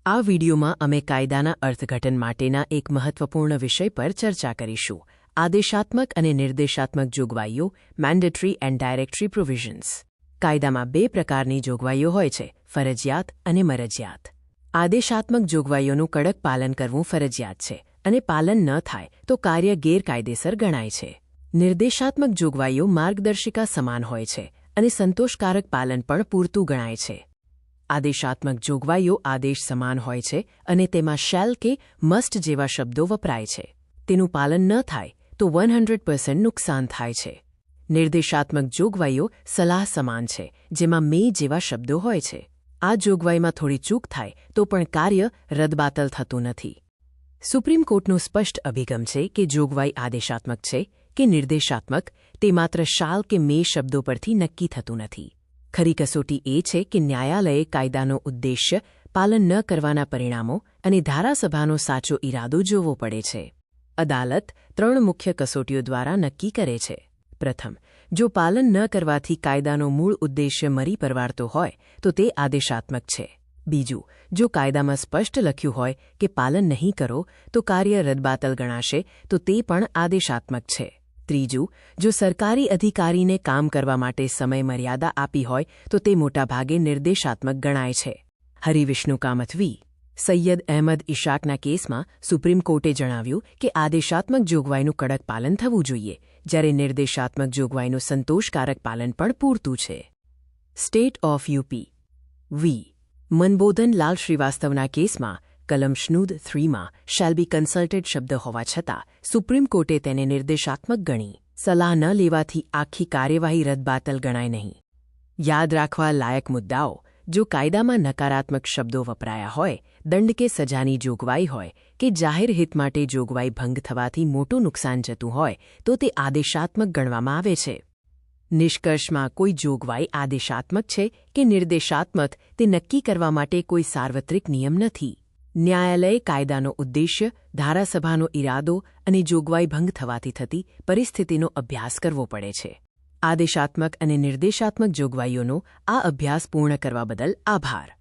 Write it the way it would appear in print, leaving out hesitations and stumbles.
આ વિડિયોમાં અમે કાયદાના અર્થઘટન માટેના એક મહત્વપૂર્ણ વિષય પર ચર્ચા કરીશું: આદેશાત્મક અને નિર્દેશાત્મક જોગવાઈઓ, મેન્ડેટરી એન્ડ ડાયરેક્ટરી પ્રોવિઝન્સ. કાયદામાં બે પ્રકારની જોગવાઈઓ હોય છે: ફરજિયાત અને મરજિયાત. આદેશાત્મક જોગવાઈઓનું કડક પાલન કરવું ફરજિયાત છે, અને પાલન ન થાય તો કાર્ય ગેરકાયદેસર ગણાય છે. નિર્દેશાત્મક જોગવાઈઓ માર્ગદર્શિકા સમાન હોય છે, અને સંતોષકારક પાલન પણ પૂરતું ગણાય છે. આદેશાત્મક જોગવાઈઓ આદેશ સમાન હોય છે અને તેમાં શેલ કે મસ્ટ જેવા શબ્દો વપરાય છે. તેનું પાલન ન થાય તો 100% નુકસાન થાય છે. નિર્દેશાત્મક જોગવાઈઓ સલાહ સમાન છે, જેમાં મે જેવા શબ્દો હોય છે. આ જોગવાઈમાં થોડી ચૂક થાય તો પણ કાર્ય રદબાતલ થતું નથી. સુપ્રીમ કોર્ટનો સ્પષ્ટ અભિગમ છે કે જોગવાઈ આદેશાત્મક છે કે નિર્દેશાત્મક તે માત્ર શાલ કે મે શબ્દો પરથી નક્કી થતું નથી. ખરી કસોટી એ છે કે ન્યાયાલયે કાયદાનો ઉદ્દેશ્ય, પાલન ન કરવાના પરિણામો અને ધારાસભાનો સાચો ઇરાદો જોવો પડે છે. અદાલત 3 મુખ્ય કસોટીઓ દ્વારા નક્કી કરે છે. પ્રથમ, જો પાલન ન કરવાથી કાયદાનો મૂળ ઉદ્દેશ્ય મરી પરવારતો હોય તો તે આદેશાત્મક છે. બીજું, જો કાયદામાં સ્પષ્ટ લખ્યું હોય કે પાલન નહીં કરો તો કાર્ય રદબાતલ ગણાશે તો તે પણ આદેશાત્મક છે. ત્રીજું, જો સરકારી અધિકારીને કામ કરવા માટે સમય મર્યાદા આપી હોય તો તે મોટાભાગે નિર્દેશાત્મક ગણાય છે. હરિવિષ્ણુ કામથ વી. સૈયદ અહેમદ ઇશાકના કેસમાં સુપ્રીમ કોર્ટે જણાવ્યું કે આદેશાત્મક જોગવાઈનું કડક પાલન થવું જોઈએ, જ્યારે નિર્દેશાત્મક જોગવાઈનું સંતોષકારક પાલન પણ પૂરતું છે. સ્ટેટ ઓફ યુપી વી. મનબોધન લાલ શ્રીવાસ્તવના કેસમાં કલમ શનુદ 3માં શેલ બી કન્સલ્ટેડ શબ્દ હોવા છતાં સુપ્રીમ કોર્ટે તેને નિર્દેશાત્મક ગણી. સલાહ ન લેવાથી આખી કાર્યવાહી રદબાતલ ગણાય નહીં. યાદ રાખવા લાયક મુદ્દાઓ: જો કાયદામાં નકારાત્મક શબ્દો વપરાયા હોય, દંડ કે સજાની જોગવાઈ હોય કે જાહેર હિત માટે જોગવાઈ ભંગ થવાથી મોટું નુકસાન જતું હોય તો તે આદેશાત્મક ગણવામાં આવે છે. નિષ્કર્ષમાં કોઈ જોગવાઈ આદેશાત્મક છે કે નિર્દેશાત્મક તે નક્કી કરવા માટે કોઈ સાર્વત્રિક નિયમ નથી. ન્યાયાલયે કાયદાનો ઉદ્દેશ્ય, ધારાસભાનો ઇરાદો અને જોગવાઈ ભંગ થવાથી થતી પરિસ્થિતિનો અભ્યાસ કરવો પડે છે. આદેશાત્મક અને નિર્દેશાત્મક જોગવાઈઓનો આ અભ્યાસ પૂર્ણ કરવા બદલ આભાર.